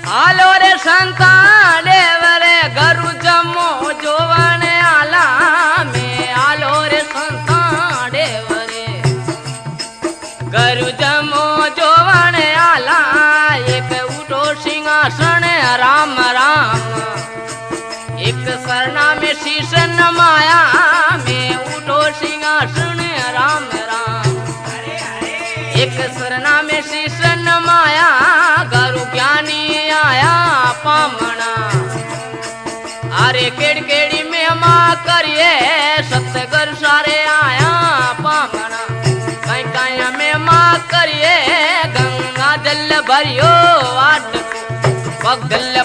હાલો રે સંતા દેવરે ગરુ જમો જોવણે આલા મે હાલો રે સંતા દેવરે ગરુ જમો જોવણે આલા એક ઉઠો સિંહાસન રામ રામ એક સરણા में शीश नमाया में उठो सिंहासन राम राम एक सरना में शीश नमाया गरु ज्ञानी आया पामणा अरे केड़ केड़ी में मां करिए सतगर सारे आया पामणा कई कई में मां करिए गंगा जल भरियो वाट पगल